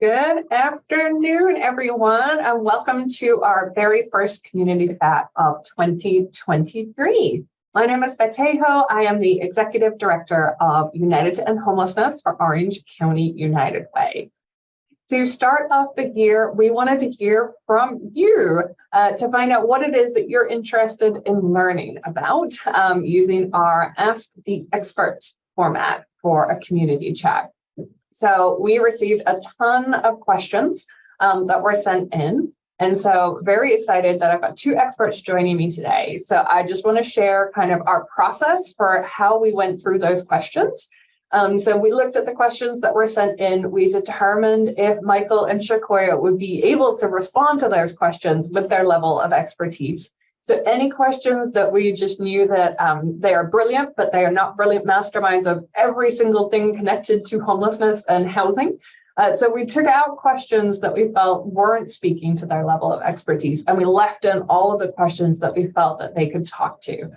Good afternoon, everyone, and welcome to our very first community chat of 2023. My name is Betejo. I am the Executive Director of United to End Homelessness for Orange County United Way. To start off the year, we wanted to hear from you to find out what it is that you're interested in learning about using our Ask the Experts format for a community chat. So we received a ton of questions that were sent in. And so very excited that I've got two experts joining me today. So I just want to share kind of our process for how we went through those questions. So we looked at the questions that were sent in. We determined if Michael and Shakoya would be able to respond to those questions with their level of expertise. So any questions that we just knew that they are brilliant, but they are not brilliant masterminds of every single thing connected to homelessness and housing. So we took out questions that we felt weren't speaking to their level of expertise, and we left in all of the questions that we felt that they could talk to.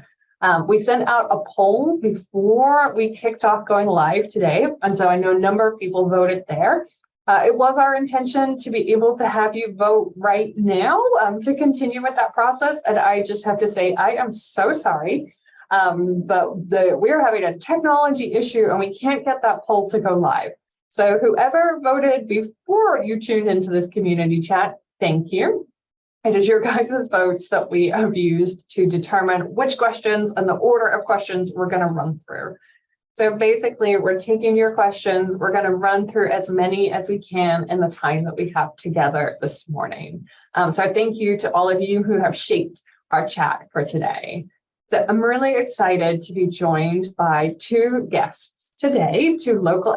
We sent out a poll before we kicked off going live today, and so I know a number of people voted there. It was our intention to be able to have you vote right now to continue with that process. And I just have to say, I am so sorry, but we're having a technology issue and we can't get that poll to go live. So whoever voted before you tuned into this community chat, thank you. It is your guys' votes that we have used to determine which questions and the order of questions we're going to run through. So basically, we're taking your questions. We're going to run through as many as we can in the time that we have together this morning. So thank you to all of you who have shaped our chat for today. So I'm really excited to be joined by two guests today, two local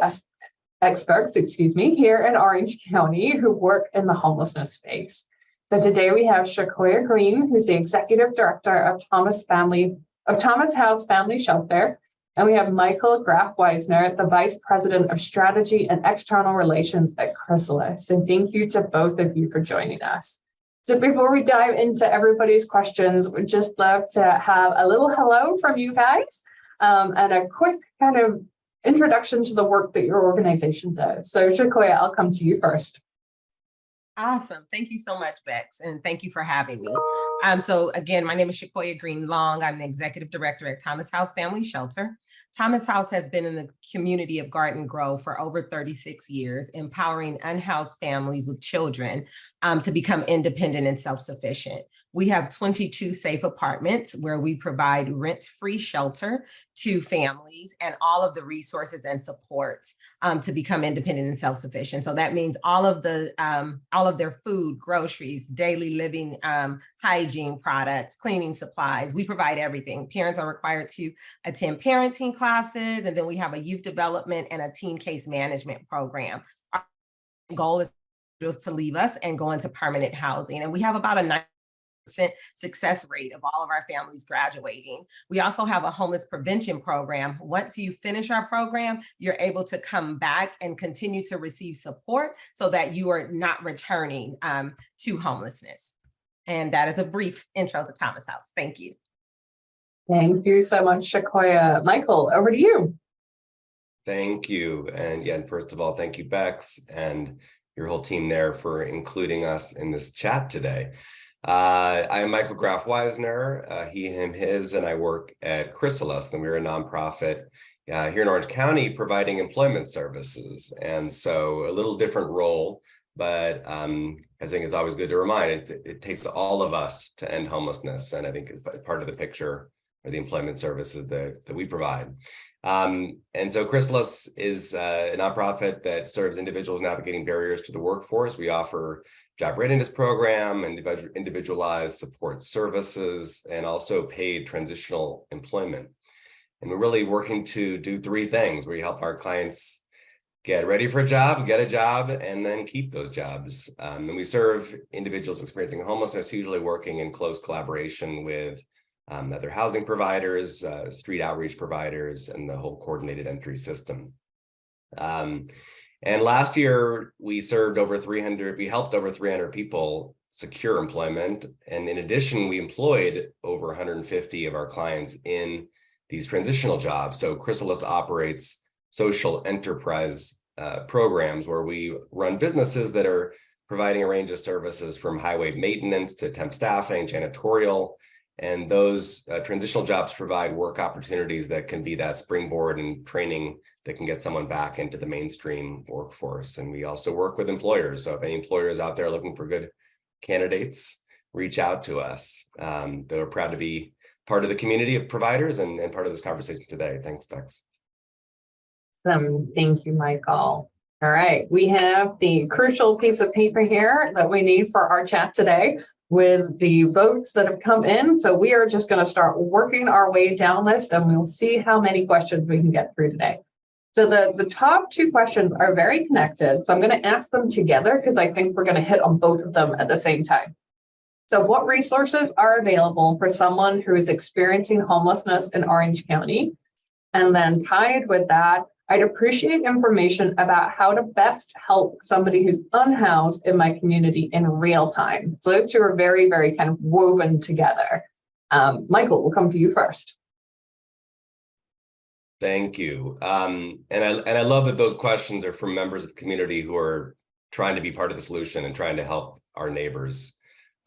experts, here in Orange County who work in the homelessness space. So today we have Shakoya Green, who's the Executive Director of Thomas House Family Shelter. And we have Michael Graff-Weisner, the Vice President of Strategy and External Relations at Chrysalis. And thank you to both of you for joining us. So before we dive into everybody's questions, we'd just love to have a little hello from you guys and a quick kind of introduction to the work that your organization does. So Shakoya, I'll come to you first. Awesome. Thank you so much, Bex, and thank you for having me. So again, my name is Shakoya Green Long. I'm the Executive Director at Thomas House Family Shelter. Thomas House has been in the community of Garden Grove for over 36 years, empowering unhoused families with children to become independent and self-sufficient. We have 22 safe apartments where we provide rent-free shelter to families and all of the resources and supports to become independent and self-sufficient. So that means all of their food, groceries, daily living, hygiene products, cleaning supplies. We provide everything. Parents are required to attend parenting classes, and then we have a youth development and a teen case management program. Our goal is to leave us and go into permanent housing, and we have about a 9% success rate of all of our families graduating. We also have a homeless prevention program. Once you finish our program, you're able to come back and continue to receive support so that you are not returning to homelessness. And that is a brief intro to Thomas House. Thank you. Thank you so much, Shakoya. Michael, over to you. Thank you. And yeah, first of all, thank you, Bex, and your whole team there for including us in this chat today. I am Michael Graff-Weisner, he, him, his, and I work at Chrysalis, and we're a nonprofit here in Orange County providing employment services. And so a little different role, but I think it's always good to remind it takes all of us to end homelessness. And I think part of the picture are the employment services that we provide. And so Chrysalis is a nonprofit that serves individuals navigating barriers to the workforce. We offer job readiness program, individualized support services, and also paid transitional employment. And we're really working to do three things. We help our clients get ready for a job, get a job, and then keep those jobs. And we serve individuals experiencing homelessness, usually working in close collaboration with other housing providers, street outreach providers, and the whole coordinated entry system. And last year, we helped over 300 people secure employment. And in addition, we employed over 150 of our clients in these transitional jobs. So Chrysalis operates social enterprise programs where we run businesses that are providing a range of services from highway maintenance to temp staffing, janitorial, and those transitional jobs provide work opportunities that can be that springboard and training that can get someone back into the mainstream workforce. And we also work with employers. So if any employers out there looking for good candidates, reach out to us. They're proud to be part of the community of providers and part of this conversation today. Thanks, Bex. Thank you, Michael. All right, we have the crucial piece of paper here that we need for our chat today with the votes that have come in. So we are just going to start working our way down list and we'll see how many questions we can get through today. So the top two questions are very connected. So I'm going to ask them together because I think we're going to hit on both of them at the same time. So what resources are available for someone who is experiencing homelessness in Orange County? And then tied with that, I'd appreciate information about how to best help somebody who's unhoused in my community in real time. So those two are very, very kind of woven together. Michael, we'll come to you first. Thank you. And I love that those questions are from members of the community who are trying to be part of the solution and trying to help our neighbors.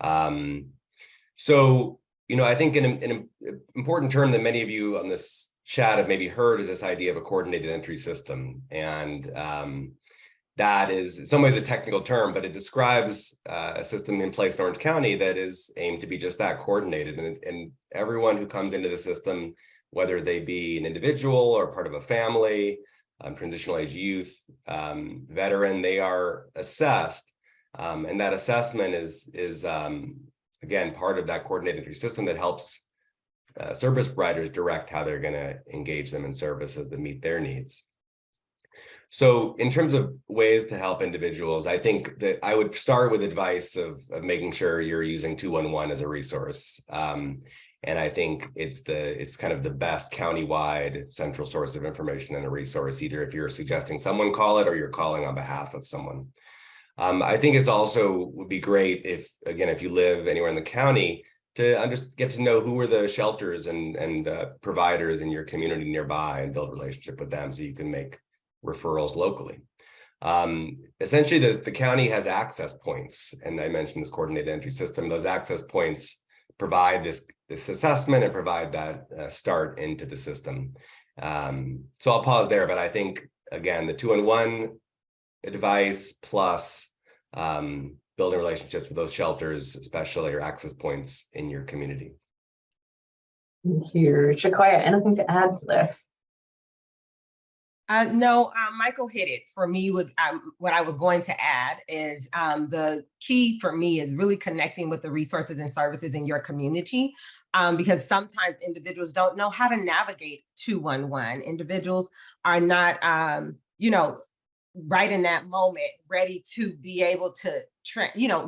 So, I think an important term that many of you on this chat have maybe heard is this idea of a coordinated entry system. And that is in some ways a technical term, but it describes a system in place in Orange County that is aimed to be just that, coordinated. And everyone who comes into the system, whether they be an individual or part of a family, transitional age youth, veteran, they are assessed. And that assessment is again, part of that coordinated entry system that helps service providers direct how they're going to engage them in services that meet their needs. So in terms of ways to help individuals, I think that I would start with advice of making sure you're using 211 as a resource. And I think it's kind of the best countywide central source of information and a resource, either if you're suggesting someone call it or you're calling on behalf of someone. I think it's also would be great if you live anywhere in the county, to get to know who are the shelters and providers in your community nearby and build a relationship with them so you can make referrals locally. Essentially, the county has access points, and I mentioned this coordinated entry system. Those access points provide this assessment and provide that start into the system. So I'll pause there, but I think, again, the 2-in-1 advice plus building relationships with those shelters, especially, or access points in your community. Thank you. Shakoya, anything to add to this? No, Michael hit it. For me, what I was going to add is the key for me is really connecting with the resources and services in your community, because sometimes individuals don't know how to navigate 211. Individuals are not, right in that moment, ready to be able to,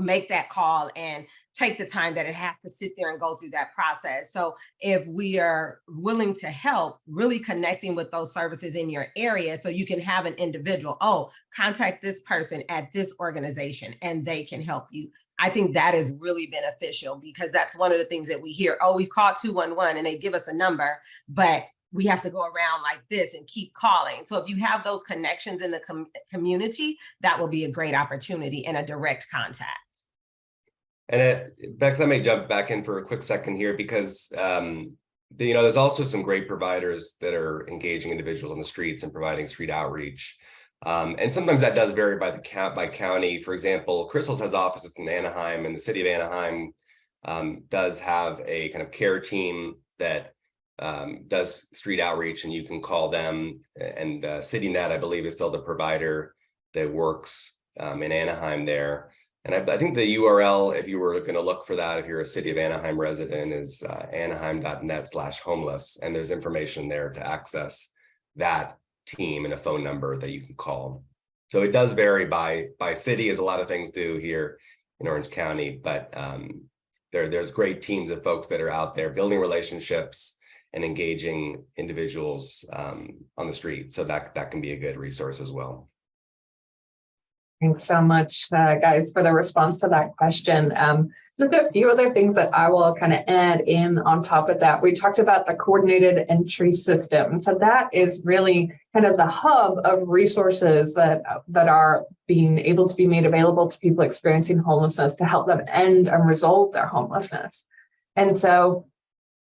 make that call and take the time that it has to sit there and go through that process. So if we are willing to help, really connecting with those services in your area, so you can have an individual, contact this person at this organization and they can help you. I think that is really beneficial, because that's one of the things that we hear. We've called 211 and they give us a number, but we have to go around like this and keep calling. So if you have those connections in the community, that will be a great opportunity and a direct contact. And Bex, I may jump back in for a quick second here, because there's also some great providers that are engaging individuals on the streets and providing street outreach. And sometimes that does vary by county. For example, Chrysalis has offices in Anaheim, and the city of Anaheim does have a kind of care team that does street outreach, and you can call them. And CityNet, I believe, is still the provider that works in Anaheim there. And I think the URL, if you were going to look for that, if you're a City of Anaheim resident, is anaheim.net/homeless. And there's information there to access that team and a phone number that you can call. So it does vary by city, as a lot of things do here in Orange County. But there's great teams of folks that are out there building relationships and engaging individuals on the street. So that can be a good resource as well. Thanks so much, guys, for the response to that question. Just a few other things that I will kind of add in on top of that. We talked about the coordinated entry system. So that is really kind of the hub of resources that are being able to be made available to people experiencing homelessness to help them end and resolve their homelessness. And so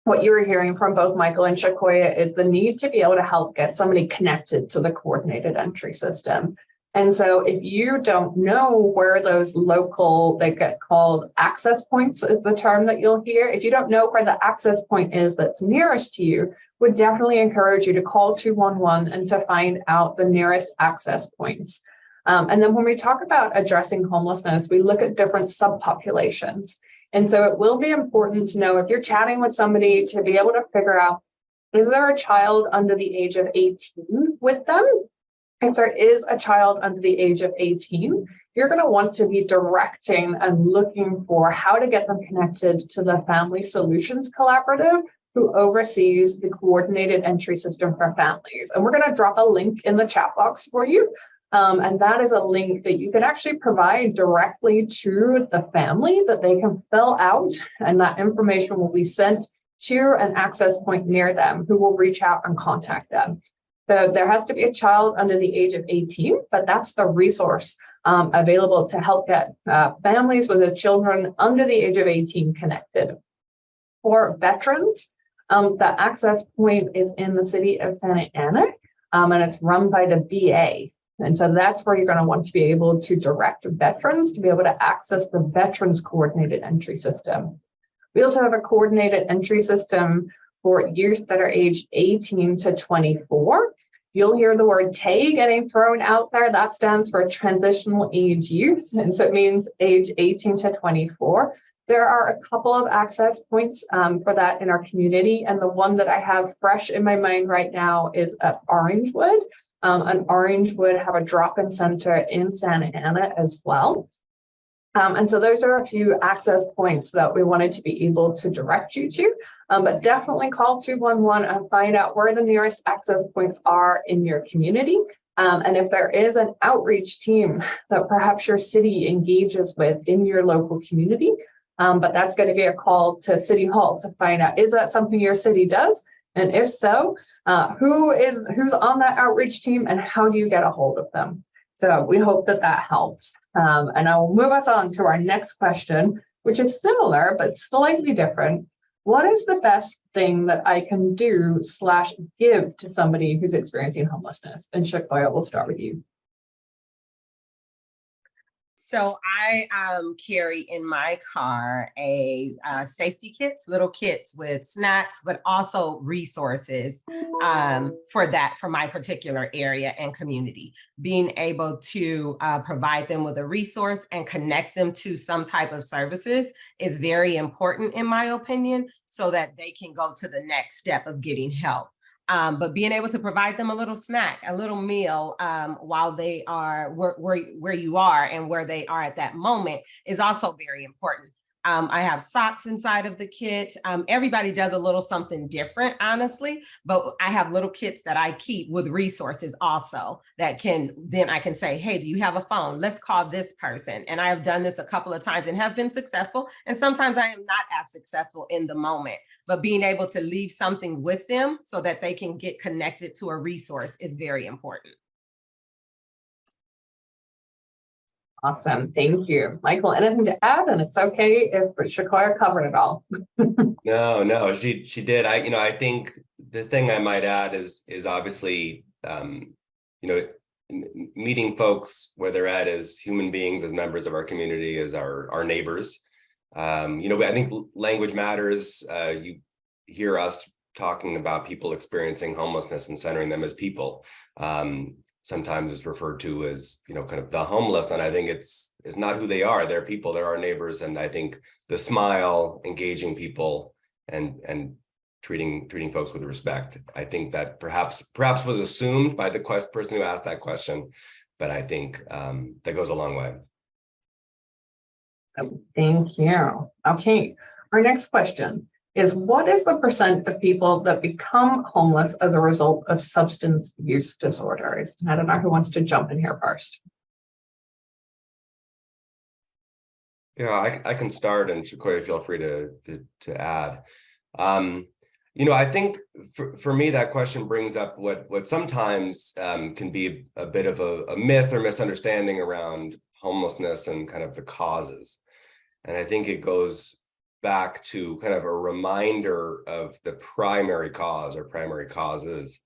what you were hearing from both Michael and Shakoya is the need to be able to help get somebody connected to the coordinated entry system. And so if you don't know where those local, they get called access points is the term that you'll hear. If you don't know where the access point is that's nearest to you, would definitely encourage you to call 211 and to find out the nearest access points. And then when we talk about addressing homelessness, we look at different subpopulations. And so it will be important to know if you're chatting with somebody to be able to figure out, is there a child under the age of 18 with them? If there is a child under the age of 18, you're going to want to be directing and looking for how to get them connected to the Family Solutions Collaborative, who oversees the coordinated entry system for families. And we're going to drop a link in the chat box for you. And that is a link that you can actually provide directly to the family that they can fill out. And that information will be sent to an access point near them who will reach out and contact them. So there has to be a child under the age of 18, but that's the resource available to help get families with the children under the age of 18 connected. For veterans, the access point is in the city of Santa Ana, and it's run by the VA. And so that's where you're going to want to be able to direct veterans to be able to access the Veterans Coordinated Entry System. We also have a coordinated entry system for youth that are aged 18 to 24. You'll hear the word TAY getting thrown out there. That stands for Transitional Age Youth. And so it means age 18 to 24. There are a couple of access points for that in our community. And the one that I have fresh in my mind right now is at Orangewood. And Orangewood have a drop-in center in Santa Ana as well. And so those are a few access points that we wanted to be able to direct you to, but definitely call 211 and find out where the nearest access points are in your community. And if there is an outreach team that perhaps your city engages with in your local community, but that's going to be a call to City Hall to find out, is that something your city does? And if so, who's on that outreach team and how do you get a hold of them? So we hope that that helps. And I will move us on to our next question, which is similar, but slightly different. What is the best thing that I can do / give to somebody who's experiencing homelessness? And Shakoya, we'll start with you. So I carry in my car a safety kits, little kits with snacks, but also resources for my particular area and community. Being able to provide them with a resource and connect them to some type of services is very important, in my opinion, so that they can go to the next step of getting help. But being able to provide them a little snack, a little meal while they are where you are and where they are at that moment is also very important. I have socks inside of the kit. Everybody does a little something different, honestly, but I have little kits that I keep with resources also that then I can say, hey, do you have a phone? Let's call this person. And I have done this a couple of times and have been successful. And sometimes I am not as successful in the moment, but being able to leave something with them so that they can get connected to a resource is very important. Awesome. Thank you. Michael, anything to add? And it's okay if Shakoya covered it all. No, she did. I think the thing I might add is obviously, meeting folks where they're at as human beings, as members of our community, as our neighbors. I think language matters. You hear us talking about people experiencing homelessness and centering them as people. Sometimes it's referred to as, kind of the homeless. And I think it's not who they are. They're people, they're our neighbors. And I think the smile, engaging people and treating folks with respect, I think that perhaps was assumed by the person who asked that question, but I think that goes a long way. Thank you. Okay, our next question is, what is the % of people that become homeless as a result of substance use disorders? I don't know who wants to jump in here first. Yeah, I can start, and Shakoya, feel free to add. I think for me, that question brings up what sometimes can be a bit of a myth or misunderstanding around homelessness and kind of the causes. And I think it goes back to kind of a reminder of the primary cause or primary causes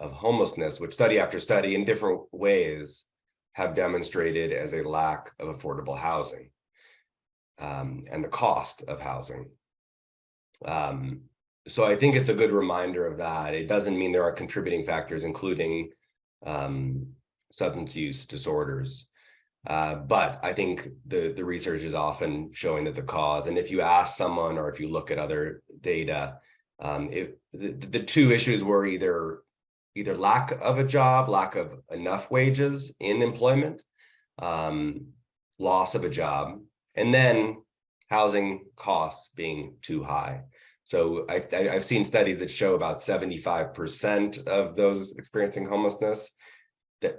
of homelessness, which study after study in different ways have demonstrated as a lack of affordable housing and the cost of housing. So I think it's a good reminder of that. It doesn't mean there are contributing factors, including substance use disorders. But I think the research is often showing that the cause, and if you ask someone or if you look at other data, the two issues were either lack of a job, lack of enough wages in employment, loss of a job, and then housing costs being too high. So I've seen studies that show about 75% of those experiencing homelessness,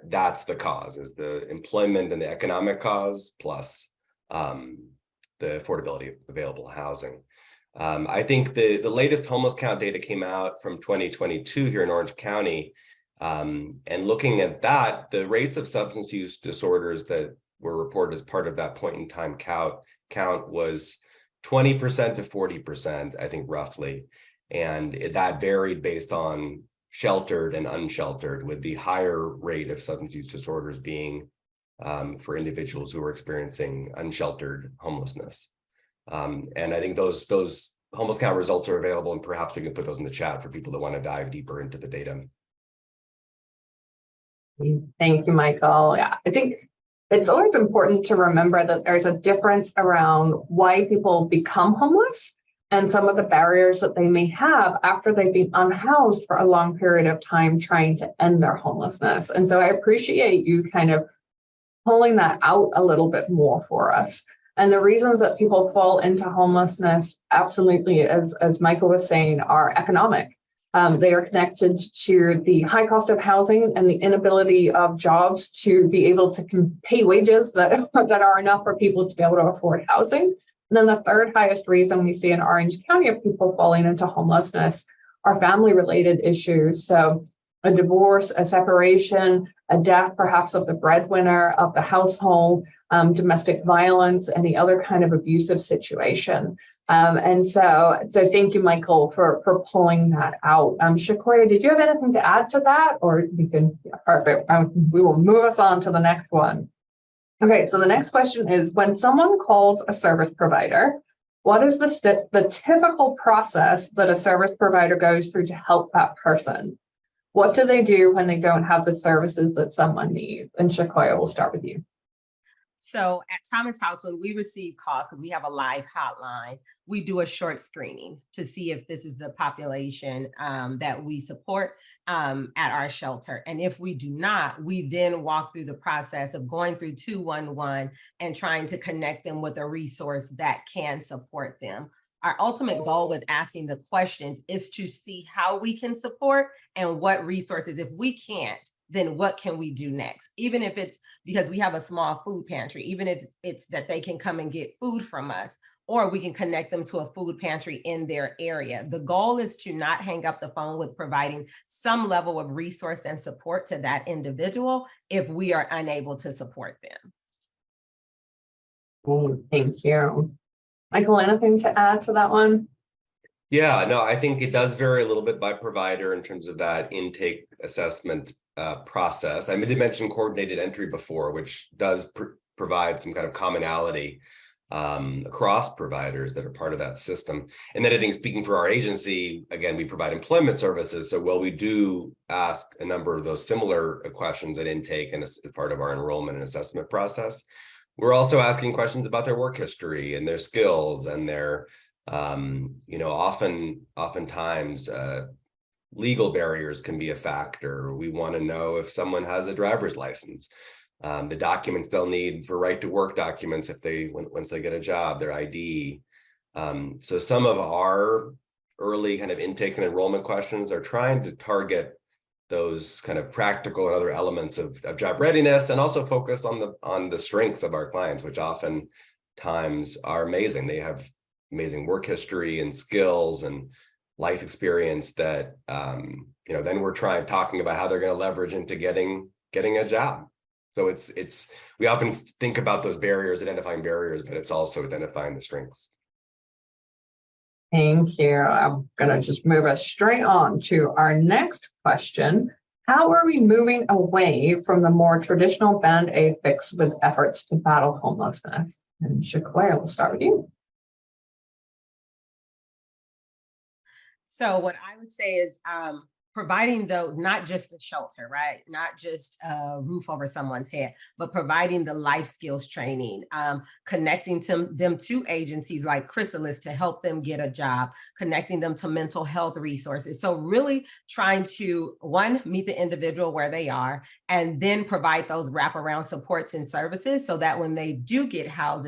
that's the cause, is the employment and the economic cause plus the affordability of available housing. I think the latest homeless count data came out from 2022 here in Orange County. And looking at that, the rates of substance use disorders that were reported as part of that point in time count was 20% to 40%, I think, roughly. And that varied based on sheltered and unsheltered, with the higher rate of substance use disorders being for individuals who are experiencing unsheltered homelessness. And I think those homeless count results are available, and perhaps we can put those in the chat for people that want to dive deeper into the data. Thank you, Michael. Yeah, I think it's always important to remember that there's a difference around why people become homeless and some of the barriers that they may have after they've been unhoused for a long period of time trying to end their homelessness. And so I appreciate you kind of pulling that out a little bit more for us. And the reasons that people fall into homelessness, absolutely, as Michael was saying, are economic. They are connected to the high cost of housing and the inability of jobs to be able to pay wages that are enough for people to be able to afford housing. And then the third highest reason we see in Orange County of people falling into homelessness are family-related issues. So a divorce, a separation, a death perhaps of the breadwinner of the household, domestic violence, any other kind of abusive situation. And so thank you, Michael, for pulling that out. Shakoya, did you have anything to add to that? Or you can, yeah, perfect. We will move us on to the next one. Okay, so the next question is, when someone calls a service provider, what is the typical process that a service provider goes through to help that person? What do they do when they don't have the services that someone needs? And Shakoya, we'll start with you. So at Thomas House, when we receive calls, because we have a live hotline, we do a short screening to see if this is the population that we support at our shelter. And if we do not, we then walk through the process of going through 211 and trying to connect them with a resource that can support them. Our ultimate goal with asking the questions is to see how we can support and what resources. If we can't, then what can we do next? Even if it's because we have a small food pantry, even if it's that they can come and get food from us, or we can connect them to a food pantry in their area. The goal is to not hang up the phone with providing some level of resource and support to that individual if we are unable to support them. Thank you. Michael, anything to add to that one? Yeah, no, I think it does vary a little bit by provider in terms of that intake assessment process. I did mention coordinated entry before, which does provide some kind of commonality across providers that are part of that system. And then I think, speaking for our agency, again, we provide employment services. So while we do ask a number of those similar questions at intake and as part of our enrollment and assessment process, we're also asking questions about their work history and their skills and their, oftentimes legal barriers can be a factor. We want to know if someone has a driver's license, the documents they'll need for right to work documents once they get a job, their ID. So some of our early kind of intake and enrollment questions are trying to target those kind of practical and other elements of job readiness, and also focus on the strengths of our clients, which often times are amazing. They have amazing work history and skills and life experience that, then we're talking about how they're going to leverage into getting a job. So we often think about those barriers, identifying barriers, but it's also identifying the strengths. Thank you. I'm going to just move us straight on to our next question. How are we moving away from the more traditional Band-Aid fix with efforts to battle homelessness? And Shakoya, we'll start with you. So what I would say is providing not just a shelter, right? Not just a roof over someone's head, but providing the life skills training, connecting them to agencies like Chrysalis to help them get a job, connecting them to mental health resources. So really trying to, one, meet the individual where they are, and then provide those wraparound supports and services so that when they do get housed,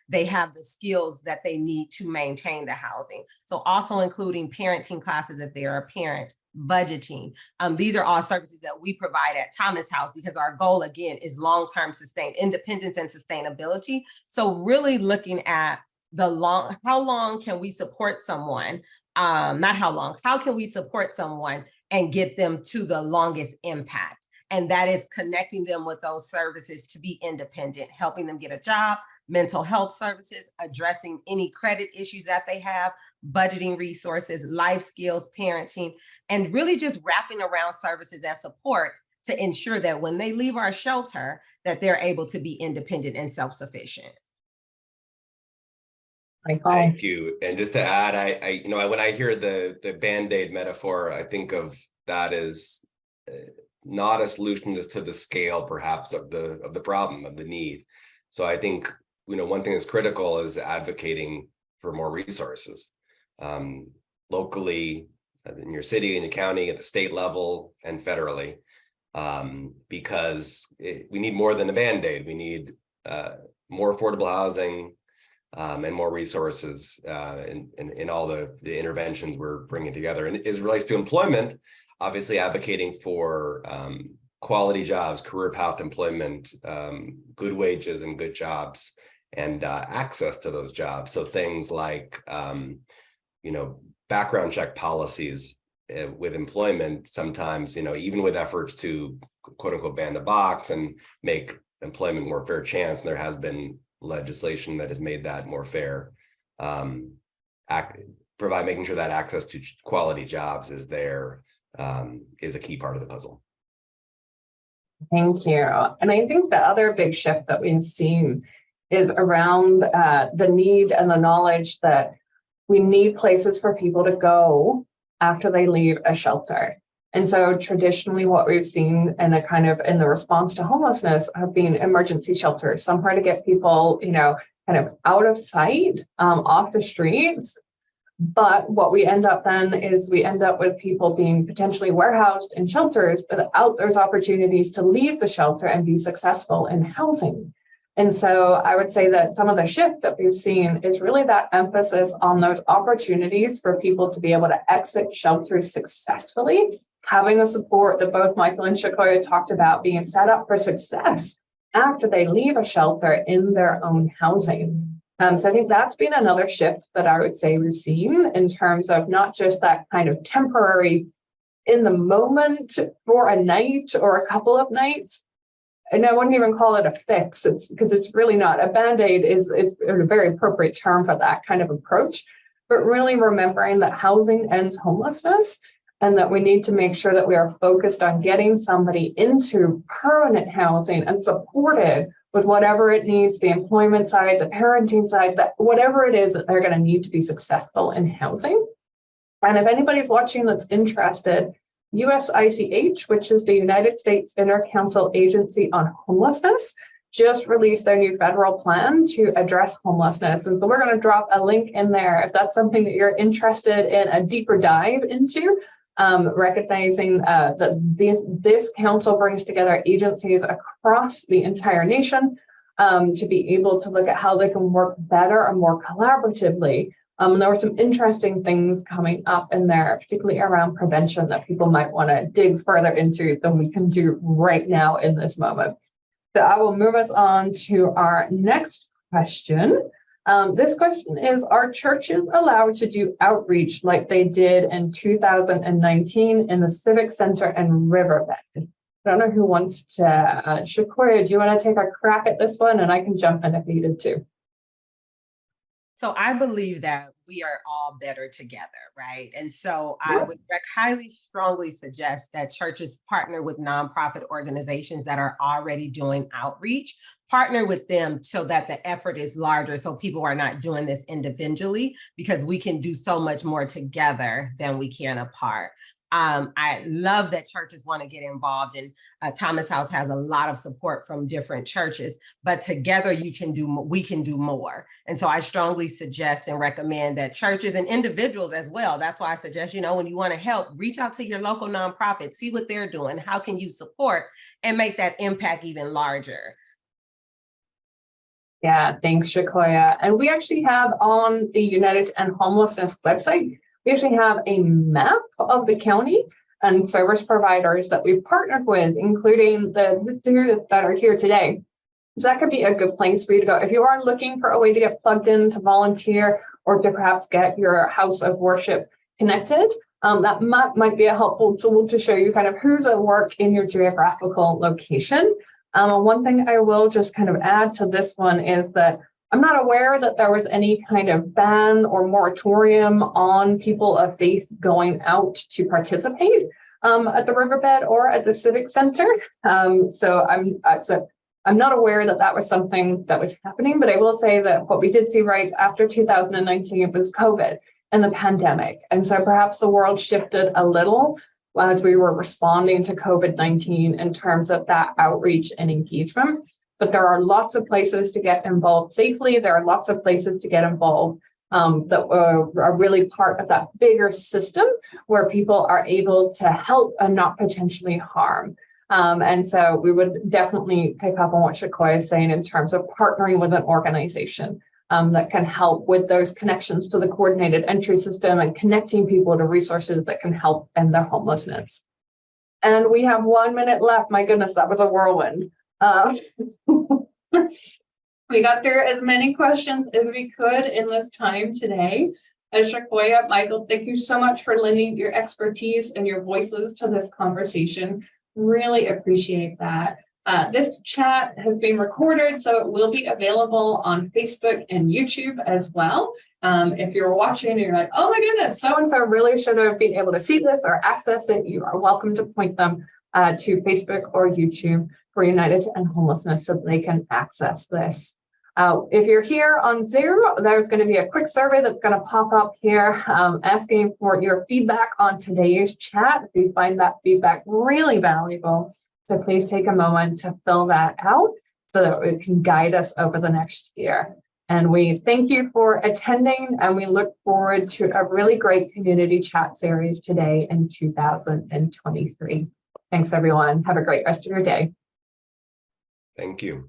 they have the skills that they need to maintain the housing. So also including parenting classes if they're a parent, budgeting. These are all services that we provide at Thomas House because our goal, again, is long-term sustained independence and sustainability. So really looking at how long can we support someone? Not how long, how can we support someone and get them to the longest impact? And that is connecting them with those services to be independent, helping them get a job, mental health services, addressing any credit issues that they have, budgeting resources, life skills, parenting, and really just wrapping around services and support to ensure that when they leave our shelter, that they're able to be independent and self-sufficient. Thank you. And just to add, I when I hear the Band-Aid metaphor, I think of that as not a solution just to the scale, perhaps, of the problem, of the need. So I think, one thing that's critical is advocating for more resources locally, in your city, in your county, at the state level, and federally, because we need more than a Band-Aid. We need more affordable housing and more resources in all the interventions we're bringing together. And as it relates to employment, obviously advocating for quality jobs, career path employment, good wages and good jobs, and access to those jobs. So things like, background check policies with employment, sometimes, even with efforts to quote unquote ban the box and make employment more fair chance. And there has been legislation that has made that more fair. Making sure that access to quality jobs is there is a key part of the puzzle. Thank you. And I think the other big shift that we've seen is around the need and the knowledge that we need places for people to go after they leave a shelter. And so traditionally what we've seen in the response to homelessness have been emergency shelters, somewhere to get people, kind of out of sight, off the streets. But what we end up then is we end up with people being potentially warehoused in shelters without those opportunities to leave the shelter and be successful in housing. And so I would say that some of the shift that we've seen is really that emphasis on those opportunities for people to be able to exit shelters successfully, having the support that both Michael and Shakoya talked about, being set up for success after they leave a shelter in their own housing. So I think that's been another shift that I would say we've seen in terms of not just that kind of temporary in the moment for a night or a couple of nights. And I wouldn't even call it a fix, because it's really not. A Band-Aid is a very appropriate term for that kind of approach, but really remembering that housing ends homelessness and that we need to make sure that we are focused on getting somebody into permanent housing and supported with whatever it needs, the employment side, the parenting side, that whatever it is that they're going to need to be successful in housing. And if anybody's watching that's interested, USICH, which is the United States Inter-Council Agency on Homelessness, just released their new federal plan to address homelessness. And so we're going to drop a link in there if that's something that you're interested in a deeper dive into, recognizing that this council brings together agencies across the entire nation to be able to look at how they can work better and more collaboratively. There were some interesting things coming up in there, particularly around prevention, that people might want to dig further into than we can do right now in this moment. So I will move us on to our next question. This question is, are churches allowed to do outreach like they did in 2019 in the Civic Center and Riverbed? I don't know who wants to, Shakoya, do you want to take a crack at this one? And I can jump in if needed too. So I believe that we are all better together, right? And so I would highly strongly suggest that churches partner with nonprofit organizations that are already doing outreach, partner with them so that the effort is larger, so people are not doing this individually, because we can do so much more together than we can apart. I love that churches want to get involved, and Thomas House has a lot of support from different churches, but together we can do more. And so I strongly suggest and recommend that churches and individuals as well. That's why I suggest, when you want to help, reach out to your local nonprofit, see what they're doing, how can you support and make that impact even larger. Yeah, thanks, Shakoya. And we actually have on the United to End Homelessness website, we actually have a map of the county and service providers that we've partnered with, including the two that are here today. So that could be a good place for you to go. If you are looking for a way to get plugged in, to volunteer, or to perhaps get your house of worship connected, that might be a helpful tool to show you kind of who's at work in your geographical location. One thing I will just kind of add to this one is that I'm not aware that there was any kind of ban or moratorium on people of faith going out to participate at the Riverbed or at the Civic Center. So I'm not aware that that was something that was happening, but I will say that what we did see right after 2019 was COVID and the pandemic. And so perhaps the world shifted a little as we were responding to COVID-19 in terms of that outreach and engagement. But there are lots of places to get involved safely. There are lots of places to get involved that are really part of that bigger system where people are able to help and not potentially harm. And so we would definitely pick up on what Shakoya is saying in terms of partnering with an organization that can help with those connections to the coordinated entry system and connecting people to resources that can help end their homelessness. And we have 1 minute left. My goodness, that was a whirlwind. We got through as many questions as we could in this time today. Shakoya, Michael, thank you so much for lending your expertise and your voices to this conversation. Really appreciate that. This chat has been recorded, so it will be available on Facebook and YouTube as well. If you're watching and you're like, oh my goodness, so-and-so really should have been able to see this or access it, you are welcome to point them to Facebook or YouTube for United to End Homelessness so they can access this. If you're here on Zoom, there's going to be a quick survey that's going to pop up here asking for your feedback on today's chat. If you find that feedback really valuable, so please take a moment to fill that out so that it can guide us over the next year. And we thank you for attending, and we look forward to a really great community chat series today in 2023. Thanks, everyone. Have a great rest of your day. Thank you.